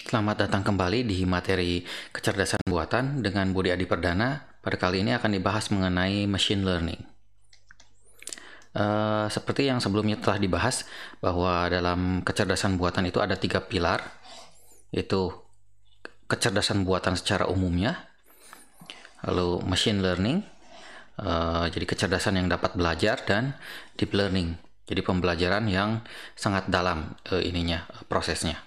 Selamat datang kembali di materi kecerdasan buatan dengan Budi Adi Perdana. Pada kali ini akan dibahas mengenai machine learning. Seperti yang sebelumnya telah dibahas, bahwa dalam kecerdasan buatan itu ada 3 pilar, yaitu kecerdasan buatan secara umumnya, lalu machine learning, jadi kecerdasan yang dapat belajar, dan deep learning, jadi pembelajaran yang sangat dalam prosesnya.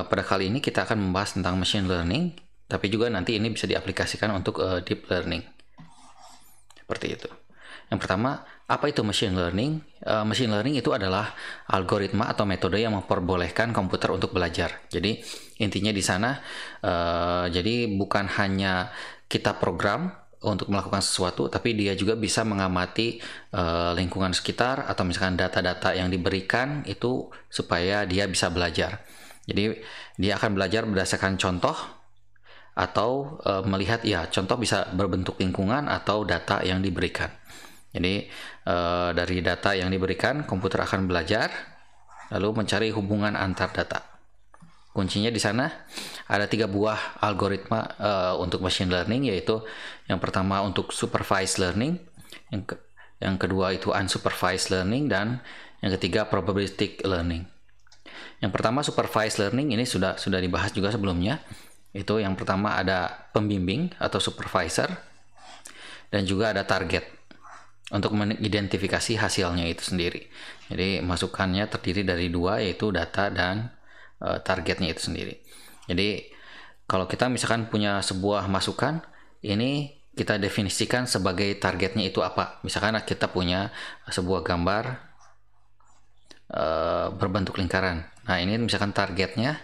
Pada kali ini kita akan membahas tentang machine learning, tapi juga nanti ini bisa diaplikasikan untuk deep learning. Seperti itu. Yang pertama, apa itu machine learning? Machine learning itu adalah algoritma atau metode yang memperbolehkan komputer untuk belajar. Jadi intinya di sana, jadi bukan hanya kita program untuk melakukan sesuatu, tapi dia juga bisa mengamati lingkungan sekitar atau misalkan data-data yang diberikan itu supaya dia bisa belajar. Jadi dia akan belajar berdasarkan contoh atau melihat contoh bisa berbentuk lingkungan atau data yang diberikan. Jadi dari data yang diberikan, komputer akan belajar lalu mencari hubungan antar data. Kuncinya di sana ada 3 buah algoritma untuk machine learning, yaitu yang pertama untuk supervised learning, yang kedua itu unsupervised learning, dan yang ketiga probabilistic learning. Yang pertama supervised learning ini sudah dibahas juga sebelumnya. Itu yang pertama ada pembimbing atau supervisor, dan juga ada target untuk mengidentifikasi hasilnya itu sendiri. Jadi masukannya terdiri dari 2, yaitu data dan targetnya itu sendiri. Jadi kalau kita misalkan punya sebuah masukan, ini kita definisikan sebagai targetnya itu apa. Misalkan kita punya sebuah gambar berbentuk lingkaran. Nah, ini misalkan targetnya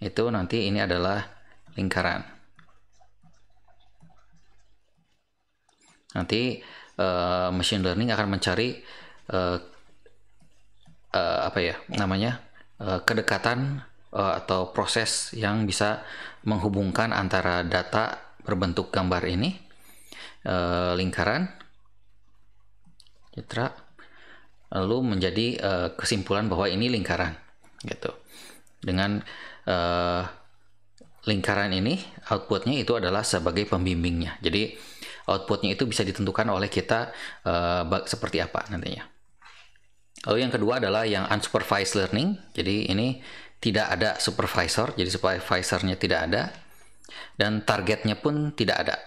itu nanti ini adalah lingkaran. Nanti machine learning akan mencari kedekatan atau proses yang bisa menghubungkan antara data berbentuk gambar ini, lingkaran, citra, lalu menjadi kesimpulan bahwa ini lingkaran, gitu. Dengan lingkaran ini, outputnya itu adalah sebagai pembimbingnya. Jadi outputnya itu bisa ditentukan oleh kita seperti apa nantinya. Lalu yang kedua adalah yang unsupervised learning. Jadi ini tidak ada supervisor, jadi supervisornya tidak ada, dan targetnya pun tidak ada.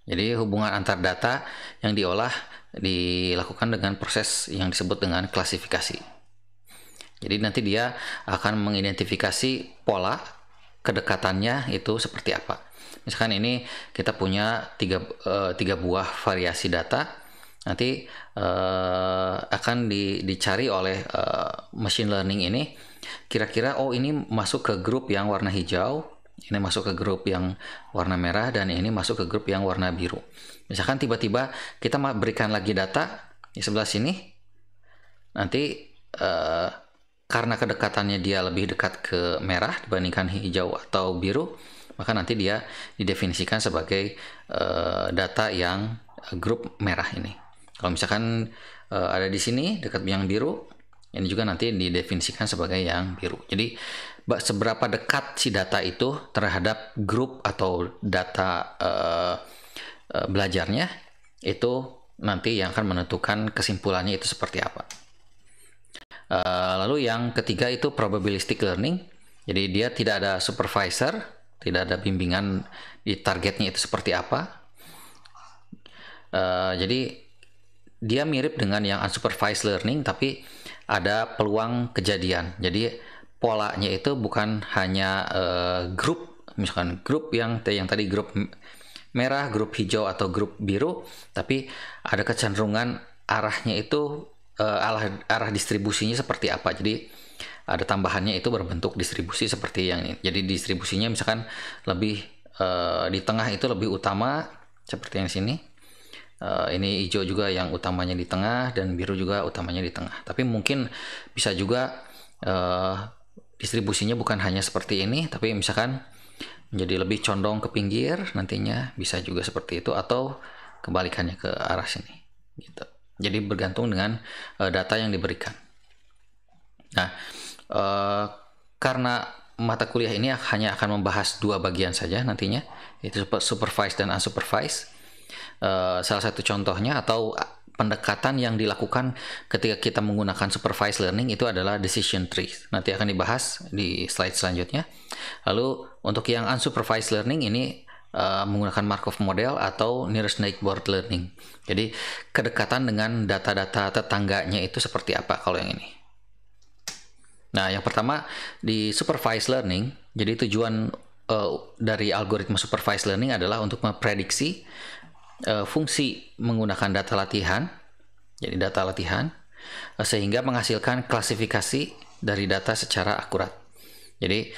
Jadi hubungan antar data yang diolah dilakukan dengan proses yang disebut dengan klasifikasi. Jadi nanti dia akan mengidentifikasi pola kedekatannya itu seperti apa. Misalkan ini kita punya tiga buah variasi data, nanti akan dicari oleh machine learning ini, kira-kira ini masuk ke grup yang warna hijau, ini masuk ke grup yang warna merah, dan ini masuk ke grup yang warna biru. Misalkan tiba-tiba kita berikan lagi data di sebelah sini, nanti karena kedekatannya dia lebih dekat ke merah dibandingkan hijau atau biru, maka nanti dia didefinisikan sebagai data yang grup merah ini. Kalau misalkan ada di sini dekat yang biru, ini juga nanti didefinisikan sebagai yang biru. Jadi seberapa dekat si data itu terhadap grup atau data belajarnya, itu nanti yang akan menentukan kesimpulannya itu seperti apa. Lalu yang ketiga itu probabilistic learning. Jadi dia tidak ada supervisor, tidak ada bimbingan di targetnya itu seperti apa. Jadi dia mirip dengan yang unsupervised learning, tapi ada peluang kejadian. Jadi polanya itu bukan hanya grup, misalkan grup yang tadi grup merah, grup hijau, atau grup biru, tapi ada kecenderungan arahnya itu arah distribusinya seperti apa. Jadi ada tambahannya itu berbentuk distribusi seperti yang ini. Jadi distribusinya misalkan lebih di tengah itu lebih utama seperti yang sini. Ini hijau juga yang utamanya di tengah, dan biru juga utamanya di tengah. Tapi mungkin bisa juga distribusinya bukan hanya seperti ini, tapi misalkan menjadi lebih condong ke pinggir, nantinya bisa juga seperti itu, atau kebalikannya ke arah sini, gitu. Jadi bergantung dengan data yang diberikan. Nah, karena mata kuliah ini hanya akan membahas dua bagian saja nantinya, yaitu supervised dan unsupervised. Salah satu contohnya atau pendekatan yang dilakukan ketika kita menggunakan supervised learning itu adalah decision tree. Nanti akan dibahas di slide selanjutnya. Lalu untuk yang unsupervised learning ini menggunakan Markov model atau nearest neighbor learning. Jadi kedekatan dengan data-data tetangganya itu seperti apa kalau yang ini. Nah, yang pertama di supervised learning, jadi tujuan dari algoritma supervised learning adalah untuk memprediksi fungsi menggunakan data latihan, jadi data latihan, sehingga menghasilkan klasifikasi dari data secara akurat. Jadi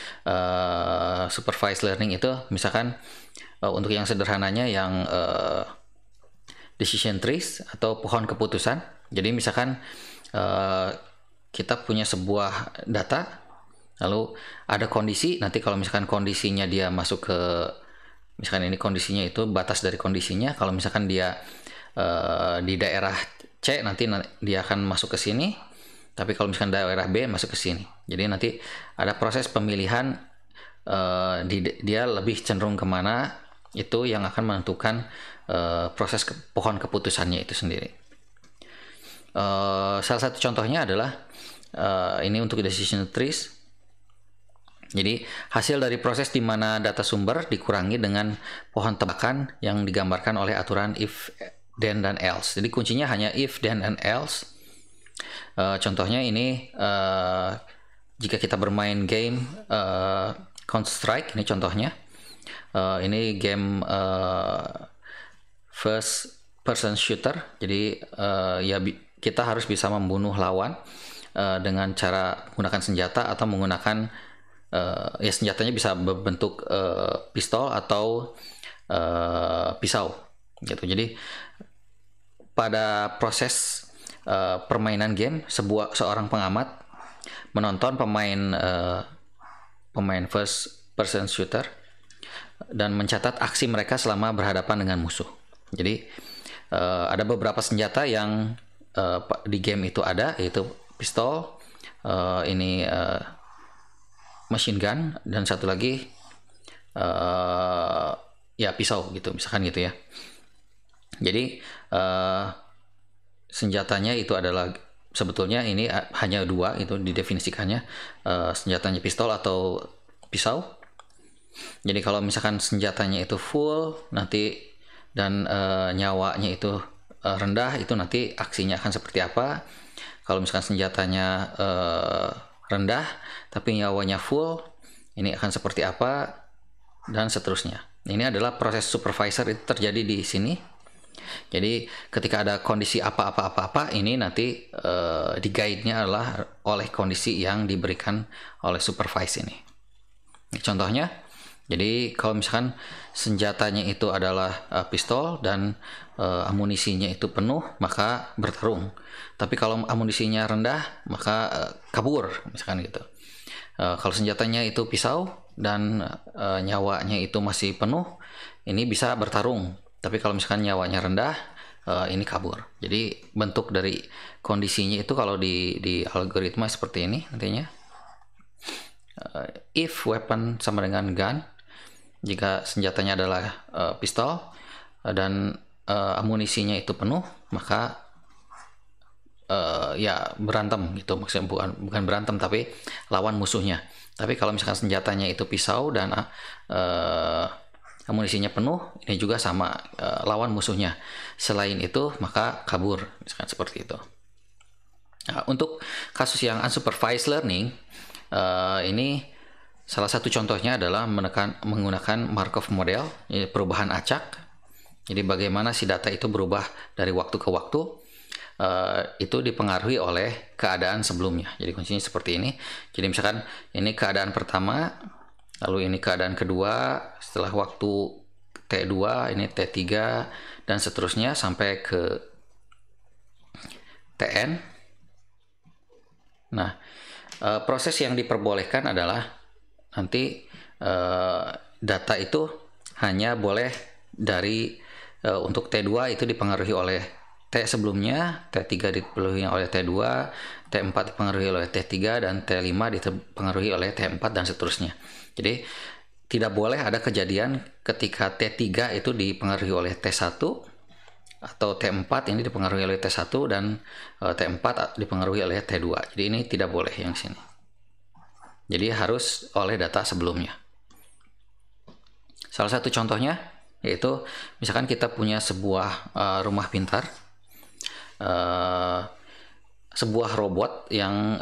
supervised learning itu misalkan untuk yang sederhananya yang decision trees atau pohon keputusan. Jadi misalkan kita punya sebuah data, lalu ada kondisi, nanti kalau misalkan kondisinya dia masuk ke, misalkan ini kondisinya itu batas dari kondisinya, kalau misalkan dia di daerah C nanti dia akan masuk ke sini, tapi kalau misalkan daerah B masuk ke sini. Jadi nanti ada proses pemilihan dia lebih cenderung kemana, itu yang akan menentukan proses pohon keputusannya itu sendiri. Salah satu contohnya adalah ini untuk decision trees. Jadi hasil dari proses di mana data sumber dikurangi dengan pohon tebakan yang digambarkan oleh aturan if, then, dan else. Jadi kuncinya hanya if, then, and else. Contohnya ini jika kita bermain game Counter Strike, ini contohnya. Ini game first person shooter. Jadi ya kita harus bisa membunuh lawan dengan cara menggunakan senjata atau menggunakan ya senjatanya bisa berbentuk pistol atau pisau gitu. Jadi pada proses permainan game, seorang pengamat menonton pemain first person shooter dan mencatat aksi mereka selama berhadapan dengan musuh. Jadi ada beberapa senjata yang di game itu ada, yaitu pistol, ini machine gun, dan satu lagi ya pisau gitu, misalkan gitu ya. Jadi senjatanya itu adalah sebetulnya ini hanya dua, itu didefinisikannya senjatanya pistol atau pisau. Jadi kalau misalkan senjatanya itu full nanti dan nyawanya itu rendah, itu nanti aksinya akan seperti apa. Kalau misalkan senjatanya rendah tapi nyawanya full, ini akan seperti apa, dan seterusnya. Ini adalah proses supervisor, itu terjadi di sini. Jadi ketika ada kondisi apa-apa, ini nanti di guide-nya adalah oleh kondisi yang diberikan oleh supervise ini. Contohnya, jadi kalau misalkan senjatanya itu adalah pistol dan amunisinya itu penuh, maka bertarung. Tapi kalau amunisinya rendah, maka kabur, misalkan gitu. Kalau senjatanya itu pisau dan nyawanya itu masih penuh, ini bisa bertarung. Tapi kalau misalkan nyawanya rendah, ini kabur. Jadi bentuk dari kondisinya itu kalau di algoritma seperti ini nantinya. If weapon sama dengan gun, jika senjatanya adalah pistol dan amunisinya itu penuh, maka ya berantem gitu, maksudnya bukan berantem tapi lawan musuhnya. Tapi kalau misalkan senjatanya itu pisau dan amunisinya penuh, ini juga sama, lawan musuhnya. Selain itu maka kabur, misalkan seperti itu. Nah, untuk kasus yang unsupervised learning, ini salah satu contohnya adalah menggunakan Markov model, perubahan acak. Jadi bagaimana si data itu berubah dari waktu ke waktu, itu dipengaruhi oleh keadaan sebelumnya. Jadi kuncinya seperti ini. Jadi misalkan ini keadaan pertama, lalu ini keadaan kedua, setelah waktu T2, ini T3, dan seterusnya sampai ke TN. Nah, proses yang diperbolehkan adalah nanti data itu hanya boleh dari untuk T2 itu dipengaruhi oleh T sebelumnya, T3 dipengaruhi oleh T2, T4 dipengaruhi oleh T3, dan T5 dipengaruhi oleh T4, dan seterusnya. Jadi tidak boleh ada kejadian ketika T3 itu dipengaruhi oleh T1 atau T4 ini dipengaruhi oleh T1 dan T4 dipengaruhi oleh T2. Jadi ini tidak boleh yang sini. Jadi harus oleh data sebelumnya. Salah satu contohnya yaitu misalkan kita punya sebuah rumah pintar, sebuah robot yang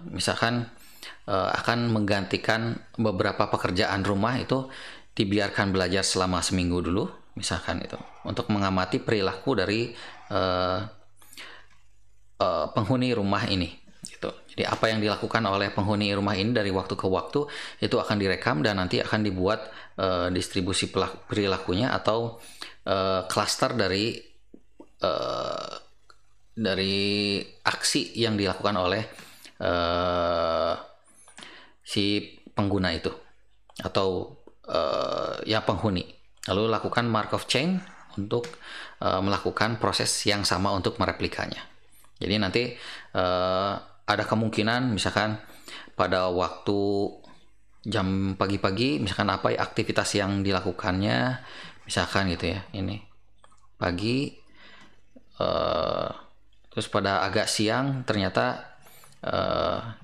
misalkan akan menggantikan beberapa pekerjaan rumah, itu dibiarkan belajar selama seminggu dulu misalkan, itu untuk mengamati perilaku dari penghuni rumah ini gitu. Jadi apa yang dilakukan oleh penghuni rumah ini dari waktu ke waktu itu akan direkam dan nanti akan dibuat distribusi perilakunya atau klaster dari aksi yang dilakukan oleh si pengguna itu atau ya penghuni. Lalu lakukan Markov chain untuk melakukan proses yang sama untuk mereplikanya. Jadi nanti ada kemungkinan misalkan pada waktu jam pagi-pagi misalkan apa aktivitas yang dilakukannya, misalkan gitu ya, ini pagi, terus pada agak siang ternyata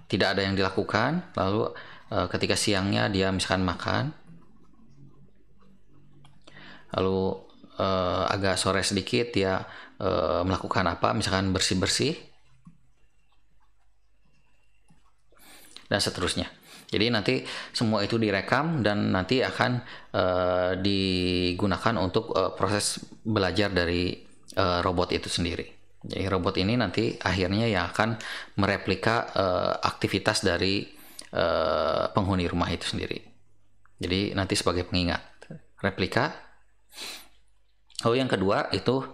tidak ada yang dilakukan, lalu ketika siangnya dia misalkan makan, lalu agak sore sedikit dia melakukan apa, misalkan bersih-bersih, dan seterusnya. Jadi nanti semua itu direkam dan nanti akan digunakan untuk proses belajar dari robot itu sendiri. Jadi robot ini nanti akhirnya yang akan mereplika aktivitas dari penghuni rumah itu sendiri. Jadi nanti sebagai pengingat replika. Lalu yang kedua itu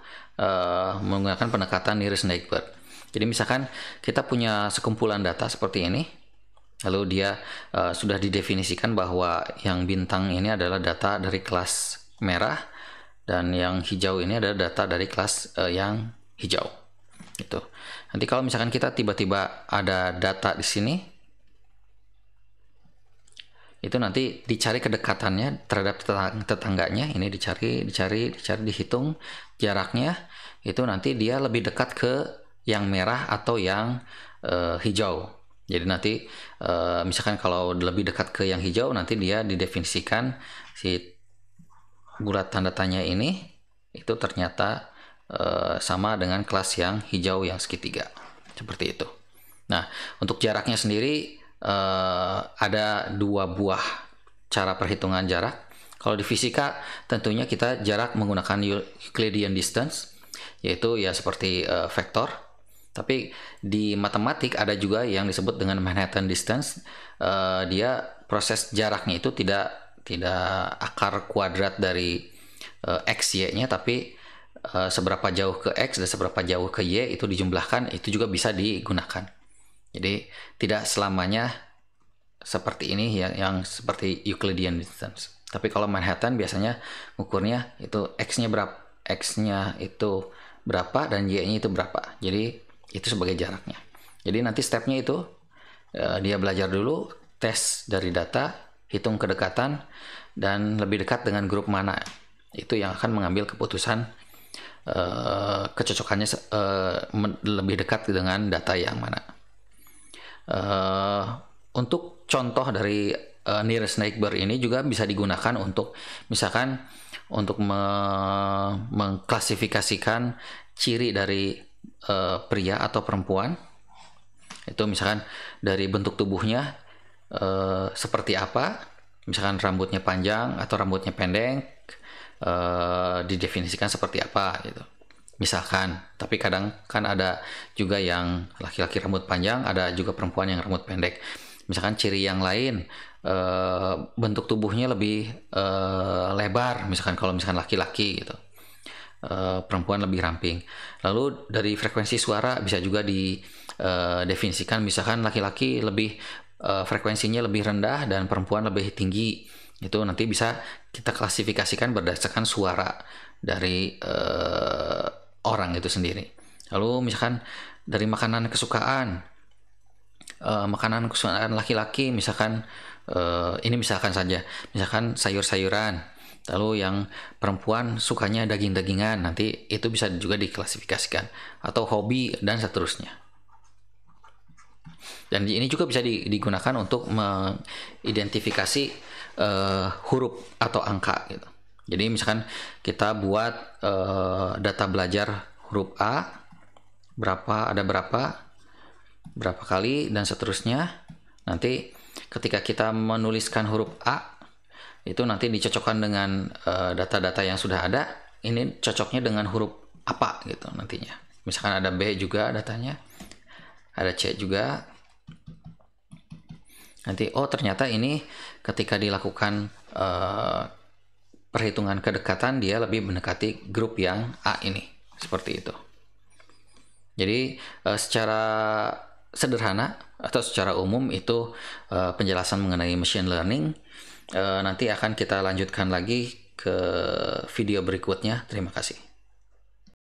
menggunakan pendekatan nearest neighbor. Jadi misalkan kita punya sekumpulan data seperti ini, lalu dia sudah didefinisikan bahwa yang bintang ini adalah data dari kelas merah dan yang hijau ini adalah data dari kelas yang hijau. Gitu. Nanti kalau misalkan kita tiba-tiba ada data di sini, itu nanti dicari kedekatannya terhadap tetangganya. Ini dicari, dihitung jaraknya. Itu nanti dia lebih dekat ke yang merah atau yang hijau. Jadi nanti misalkan kalau lebih dekat ke yang hijau, nanti dia didefinisikan si bulat tanda tanya ini itu ternyata sama dengan kelas yang hijau yang segitiga, seperti itu. Nah, untuk jaraknya sendiri ada dua buah cara perhitungan jarak. Kalau di fisika tentunya kita jarak menggunakan Euclidean distance, yaitu ya seperti vektor. Tapi di matematik ada juga yang disebut dengan Manhattan distance. Dia proses jaraknya itu tidak akar kuadrat dari x y-nya, tapi seberapa jauh ke x dan seberapa jauh ke y itu dijumlahkan, itu juga bisa digunakan. Jadi tidak selamanya seperti ini yang seperti Euclidean distance. Tapi kalau Manhattan biasanya ukurnya itu x-nya berapa, x-nya itu berapa dan y-nya itu berapa. Jadi itu sebagai jaraknya. Jadi nanti stepnya itu dia belajar dulu, tes dari data, hitung kedekatan, dan lebih dekat dengan grup mana. Itu yang akan mengambil keputusan kecocokannya lebih dekat dengan data yang mana. Untuk contoh dari nearest neighbor ini juga bisa digunakan untuk misalkan untuk mengklasifikasikan ciri dari pria atau perempuan. Itu misalkan dari bentuk tubuhnya seperti apa, misalkan rambutnya panjang atau rambutnya pendek, didefinisikan seperti apa gitu misalkan. Tapi kadang kan ada juga yang laki-laki rambut panjang, ada juga perempuan yang rambut pendek. Misalkan ciri yang lain, bentuk tubuhnya lebih lebar, misalkan kalau misalkan laki-laki gitu, perempuan lebih ramping. Lalu dari frekuensi suara bisa juga didefinisikan, misalkan laki-laki lebih frekuensinya lebih rendah dan perempuan lebih tinggi. Itu nanti bisa kita klasifikasikan berdasarkan suara dari orang itu sendiri. Lalu misalkan dari makanan kesukaan laki-laki, misalkan ini misalkan saja, misalkan sayur-sayuran. Lalu yang perempuan sukanya daging-dagingan, nanti itu bisa juga diklasifikasikan, atau hobi dan seterusnya. Dan ini juga bisa digunakan untuk mengidentifikasi huruf atau angka gitu. Jadi misalkan kita buat data belajar huruf A, berapa kali dan seterusnya. Nanti ketika kita menuliskan huruf A, itu nanti dicocokkan dengan data-data yang sudah ada. Ini cocoknya dengan huruf apa gitu nantinya. Misalkan ada B juga datanya, ada C juga. Nanti ternyata ini ketika dilakukan perhitungan kedekatan, dia lebih mendekati grup yang A ini, seperti itu. Jadi secara sederhana atau secara umum itu penjelasan mengenai machine learning. Nanti akan kita lanjutkan lagi ke video berikutnya. Terima kasih.